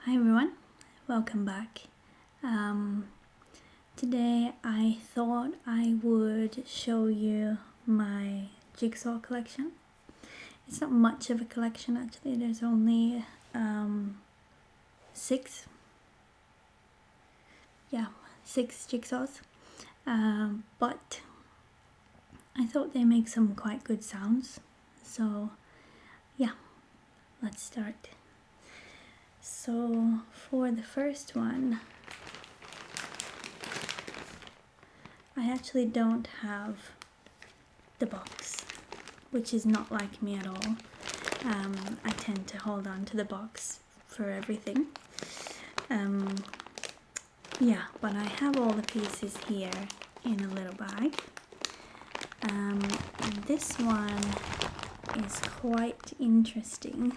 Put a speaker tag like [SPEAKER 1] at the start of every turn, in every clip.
[SPEAKER 1] Hi everyone, welcome back. Today I thought I would show you my Jigsaw collection. It's not much of a collection actually, there's only six Jigsaws, but I thought they make some quite good sounds, so yeah, let's start. So for the first one, I actually don't have the box, which is not like me at all. I tend to hold on to the box for everything. But I have all the pieces here in a little bag. And this one is quite interesting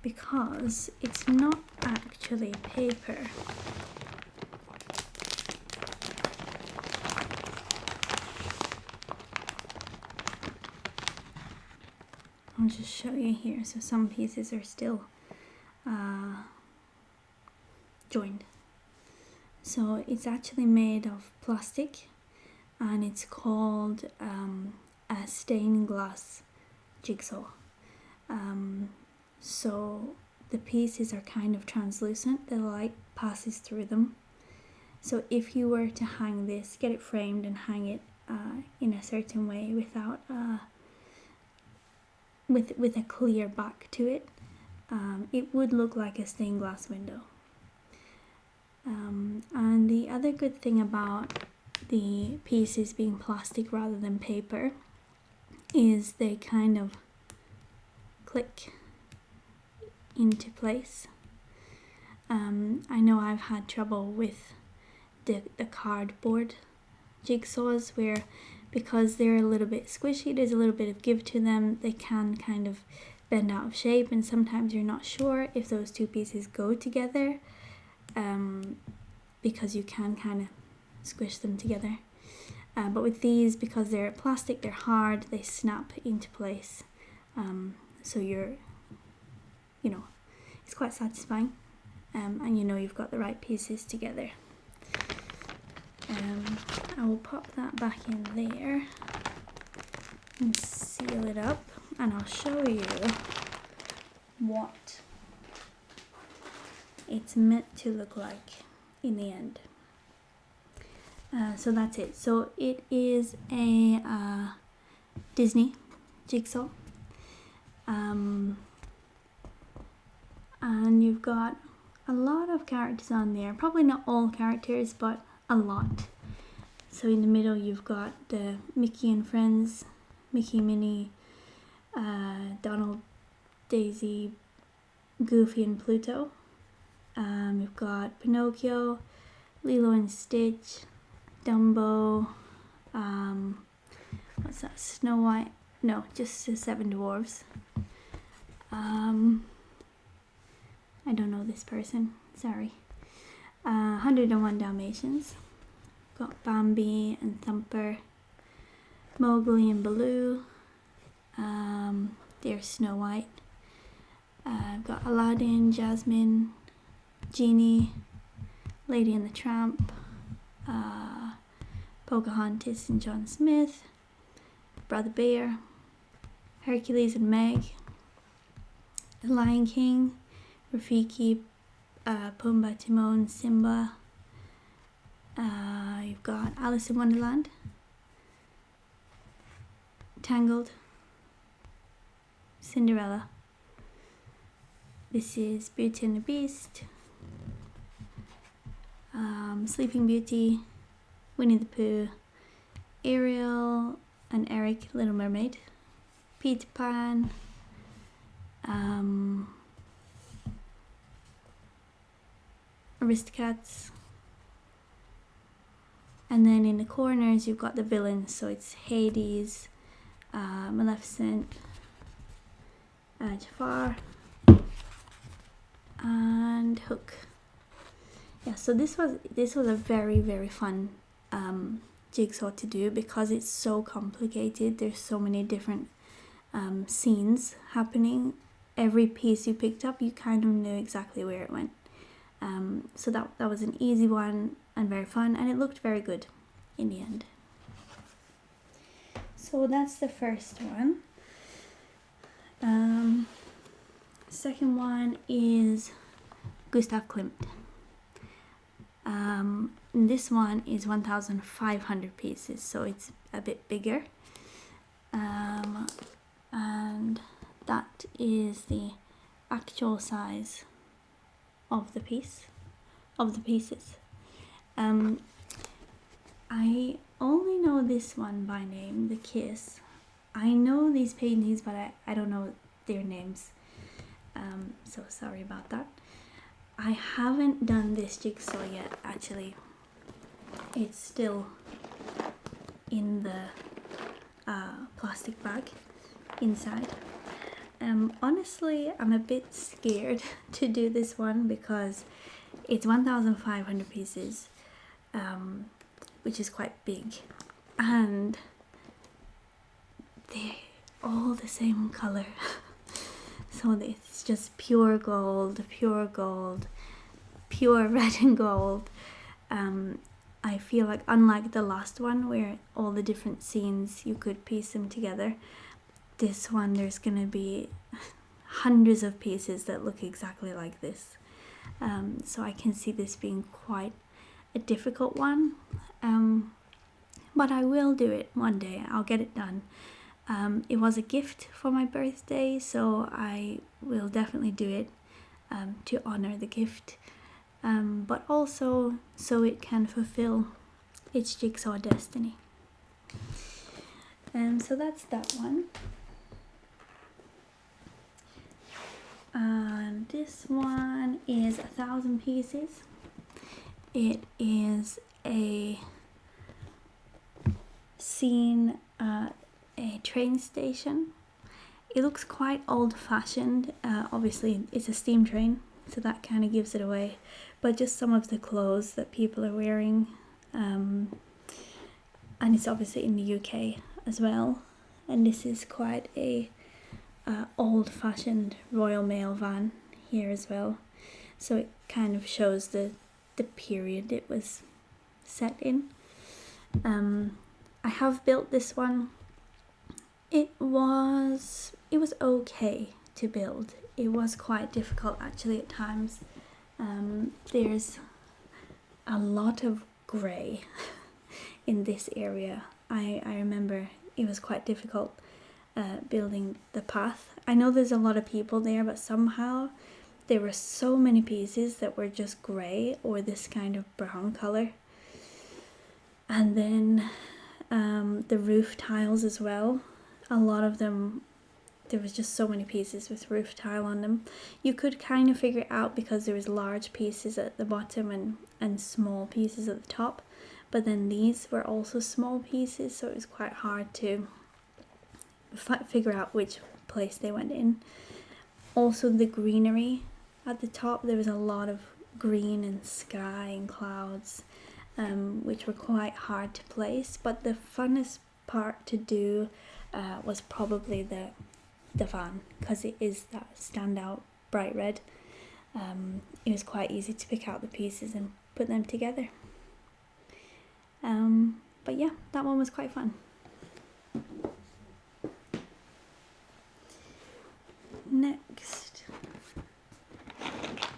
[SPEAKER 1] because it's not actually paper. I'll just show you here. So some pieces are still joined. So it's actually made of plastic, and it's called a stained glass jigsaw. So the pieces are kind of translucent, the light passes through them. So if you were to hang this, get it framed and hang it in a certain way without with a clear back to it, it would look like a stained glass window. And the other good thing about the pieces being plastic rather than paper is they kind of click into place. I know I've had trouble with the cardboard jigsaws where, because they're a little bit squishy, there's a little bit of give to them, they can kind of bend out of shape, and sometimes you're not sure if those two pieces go together, because you can kind of squish them together. But with these, because they're plastic, they're hard, they snap into place. So it's quite satisfying, and you've got the right pieces together. I will pop that back in there and seal it up, and I'll show you what it's meant to look like in the end. So that's it. So it is a Disney jigsaw, and you've got a lot of characters on there, probably not all characters, but a lot. So in the middle you've got the Mickey and Friends, Mickey, Minnie, Donald, Daisy, Goofy and Pluto. You've got Pinocchio, Lilo and Stitch, Dumbo, what's that, Snow White? No, just the Seven Dwarfs. I don't know this person, sorry. 101 Dalmatians. Got Bambi and Thumper, Mowgli and Baloo. There's Snow White. I've got Aladdin, Jasmine, Genie, Lady and the Tramp, Pocahontas and John Smith, Brother Bear, Hercules and Meg, The Lion King, Rafiki, Pumbaa, Timon, Simba. You've got Alice in Wonderland, Tangled, Cinderella. This is Beauty and the Beast, Sleeping Beauty, Winnie the Pooh, Ariel and Eric, Little Mermaid, Peter Pan, Aristocats, and then in the corners you've got the villains, so it's Hades, Maleficent, Jafar, and Hook. Yeah, so this was a very, very fun jigsaw to do because it's so complicated. There's so many different scenes happening. Every piece you picked up, you kind of knew exactly where it went. So that was an easy one and very fun, and it looked very good in the end. So that's the first one. Second one is Gustav Klimt. This one is 1,500 pieces, so it's a bit bigger. And that is the actual size of the pieces. I only know this one by name, The Kiss. I know these paintings, but I don't know their names. So sorry about that. I haven't done this jigsaw yet, actually. It's still in the plastic bag inside. Honestly, I'm a bit scared to do this one because it's 1,500 pieces, which is quite big, and they're all the same color. So it's just pure gold, pure red and gold. I feel like, unlike the last one where all the different scenes you could piece them together, this one there's gonna be hundreds of pieces that look exactly like this. So I can see this being quite a difficult one, but I will do it one day. I'll get it done. It was a gift for my birthday, so I will definitely do it to honor the gift, but also so it can fulfill its jigsaw destiny. So that's that one. And this one is 1,000 pieces. It is a scene at a train station. It looks quite old-fashioned. Obviously it's a steam train, so that kind of gives it away, but just some of the clothes that people are wearing, and it's obviously in the UK as well, and this is quite a old-fashioned Royal Mail van here as well, so it kind of shows the period it was set in. I have built this one. It was okay to build. It was quite difficult actually at times. There's a lot of grey in this area. I remember it was quite difficult building the path. I know there's a lot of people there, but somehow there were so many pieces that were just grey or this kind of brown colour. And then the roof tiles as well. A lot of them, there was just so many pieces with roof tile on them. You could kind of figure it out because there was large pieces at the bottom and small pieces at the top, but then these were also small pieces, so it was quite hard to figure out which place they went in. Also the greenery at the top, there was a lot of green and sky and clouds, which were quite hard to place, but the funnest part to do was probably the van, because it is that standout bright red. It was quite easy to pick out the pieces and put them together. But yeah, that one was quite fun. Next,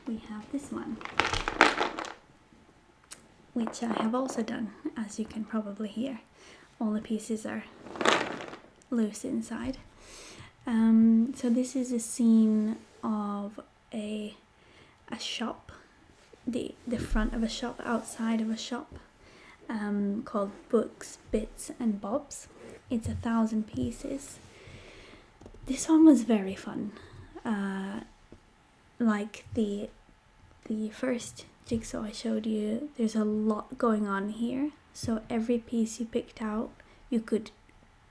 [SPEAKER 1] we have this one, which I have also done, as you can probably hear. All the pieces are loose inside. So this is a scene of a shop, the front of a shop, outside of a shop, called Books, Bits and Bobs. It's 1,000 pieces. This one was very fun. Like the first jigsaw I showed you, there's a lot going on here, so every piece you picked out you could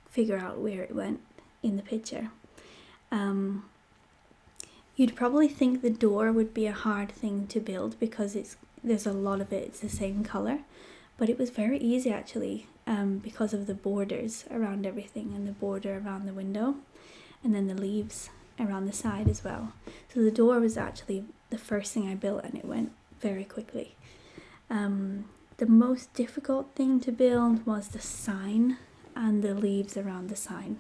[SPEAKER 1] figure out where it went in the picture. You'd probably think the door would be a hard thing to build because there's a lot of it's the same color, but it was very easy actually, because of the borders around everything and the border around the window, and then the leaves around the side as well. So the door was actually the first thing I built, and it went very quickly. The most difficult thing to build was the sign and the leaves around the sign,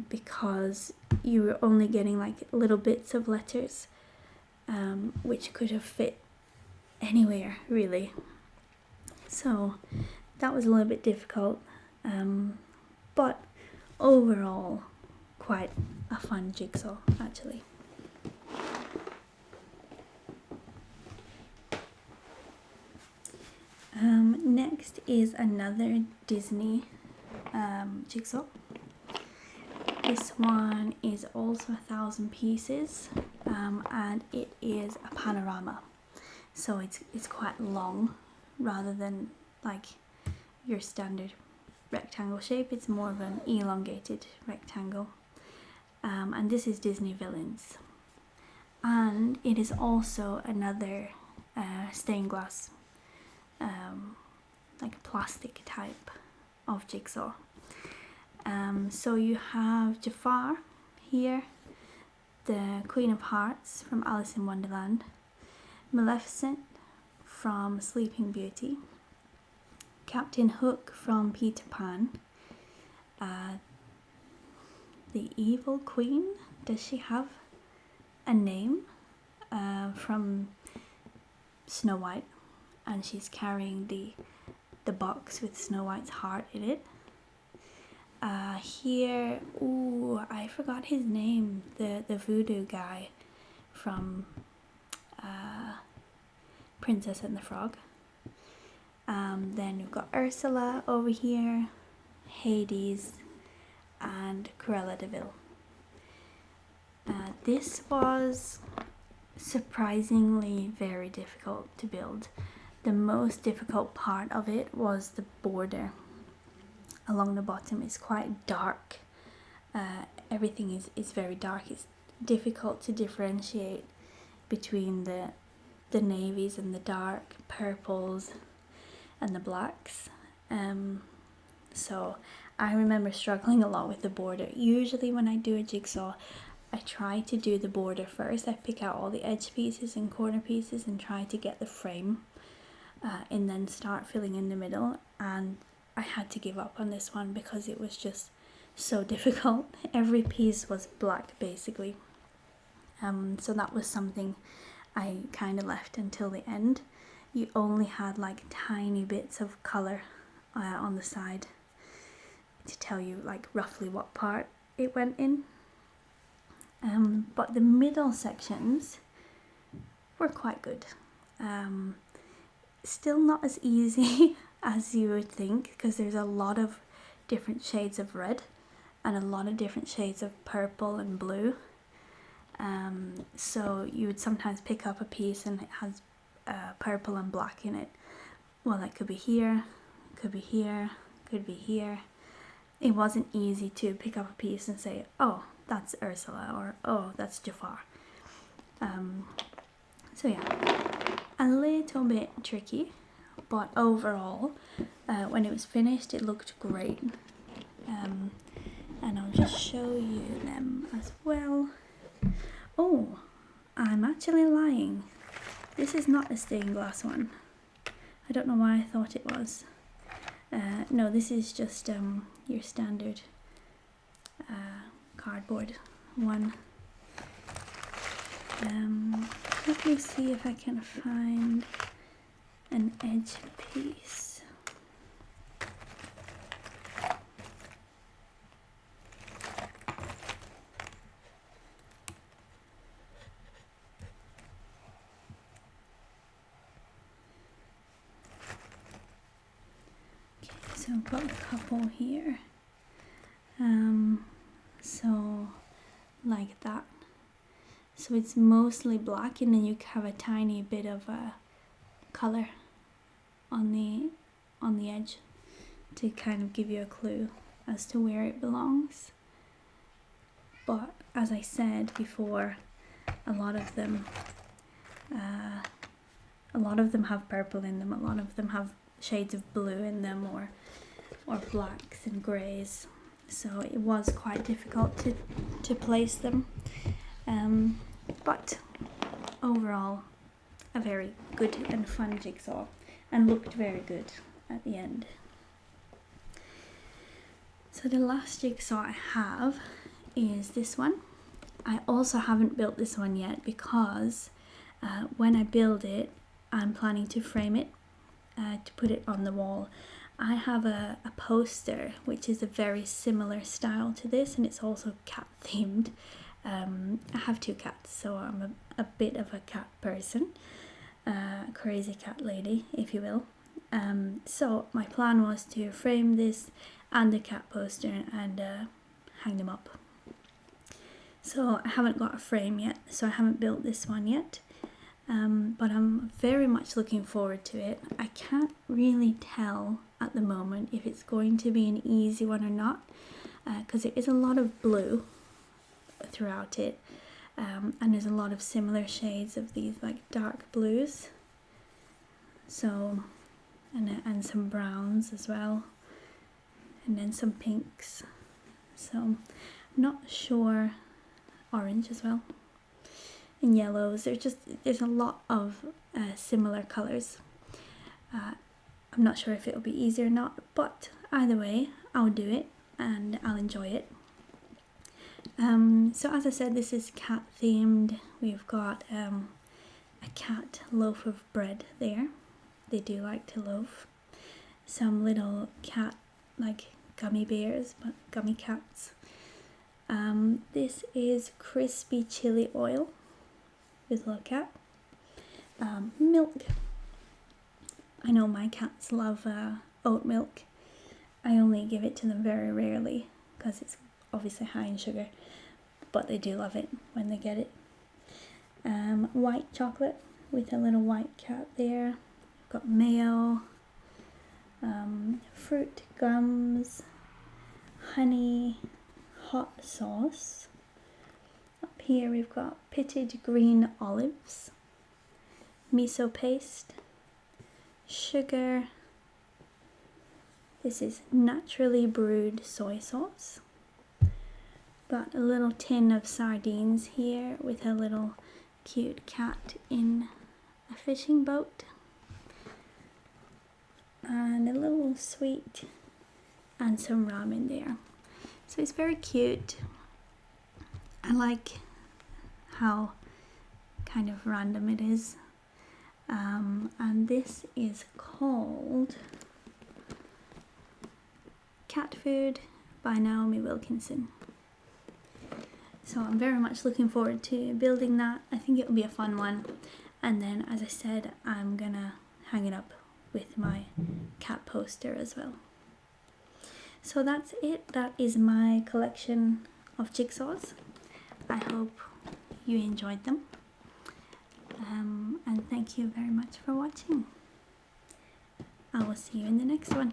[SPEAKER 1] because you were only getting like little bits of letters, which could have fit anywhere really. So that was a little bit difficult, but overall quite a fun jigsaw actually. Next is another Disney jigsaw. This one is also 1,000 pieces, and it is a panorama, so it's quite long rather than like your standard rectangle shape. It's more of an elongated rectangle, and this is Disney villains, and it is also another stained glass, like plastic type of jigsaw. So you have Jafar here, the Queen of Hearts from Alice in Wonderland, Maleficent from Sleeping Beauty, Captain Hook from Peter Pan, the Evil Queen, does she have a name, from Snow White, and she's carrying the box with Snow White's heart in it. Here, ooh, I forgot his name, the voodoo guy from Princess and the Frog. Then we've got Ursula over here, Hades, and Cruella de Vil. This was surprisingly very difficult to build. The most difficult part of it was the border along the bottom. Is quite dark. Everything is very dark. It's difficult to differentiate between the navies and the dark purples and the blacks. So I remember struggling a lot with the border. Usually when I do a jigsaw, I try to do the border first. I pick out all the edge pieces and corner pieces and try to get the frame, and then start filling in the middle. And I had to give up on this one because it was just so difficult. Every piece was black basically. So that was something I kind of left until the end. You only had like tiny bits of colour on the side to tell you like roughly what part it went in. But the middle sections were quite good. Still not as easy as you would think, because there's a lot of different shades of red and a lot of different shades of purple and blue. So you would sometimes pick up a piece and it has purple and black in it. Well, it could be here, could be here, could be here. It wasn't easy to pick up a piece and say, oh, that's Ursula, or oh, that's Jafar. So yeah, a little bit tricky, but overall, when it was finished, it looked great. And I'll just show you them as well. Oh, I'm actually lying. This is not a stained glass one. I don't know why I thought it was. No, this is just your standard cardboard one. Let me see if I can find an edge piece. Okay, so I've got a couple here. So like that. So it's mostly black, and then you have a tiny bit of color on the edge to kind of give you a clue as to where it belongs. But as I said before, a lot of them have purple in them. A lot of them have shades of blue in them, or blacks and greys. So it was quite difficult to place them. But overall, a very good and fun jigsaw and looked very good at the end. So the last jigsaw I have is this one. I also haven't built this one yet because when I build it, I'm planning to frame it to put it on the wall. I have a poster which is a very similar style to this, and it's also cat themed. I have 2 cats, so I'm a bit of a cat person, crazy cat lady, if you will. So my plan was to frame this and the cat poster and hang them up. So I haven't got a frame yet, so I haven't built this one yet, but I'm very much looking forward to it. I can't really tell at the moment if it's going to be an easy one or not, because there is a lot of blue throughout it, and there's a lot of similar shades of these like dark blues, so and some browns as well, and then some pinks, so I'm not sure. Orange as well, and yellows. There's a lot of similar colors. I'm not sure if it'll be easy or not, but either way I'll do it and I'll enjoy it. So as I said, this is cat themed. We've got a cat loaf of bread there. They do like to loaf. Some little cat like gummy bears, but gummy cats. This is crispy chili oil with a little cat. Milk. I know my cats love oat milk. I only give it to them very rarely because it's obviously high in sugar, but they do love it when they get it. White chocolate with a little white cat there. We've got mayo, fruit gums, honey, hot sauce. Up here we've got pitted green olives, miso paste, sugar. This is naturally brewed soy sauce. Got a little tin of sardines here with a little cute cat in a fishing boat. And a little sweet and some ramen there. So it's very cute. I like how kind of random it is. And this is called Cat Food by Naomi Wilkinson. So I'm very much looking forward to building that. I think it'll be a fun one. And then, as I said, I'm gonna hang it up with my cat poster as well. So that's it. That is my collection of jigsaws. I hope you enjoyed them. And thank you very much for watching. I will see you in the next one.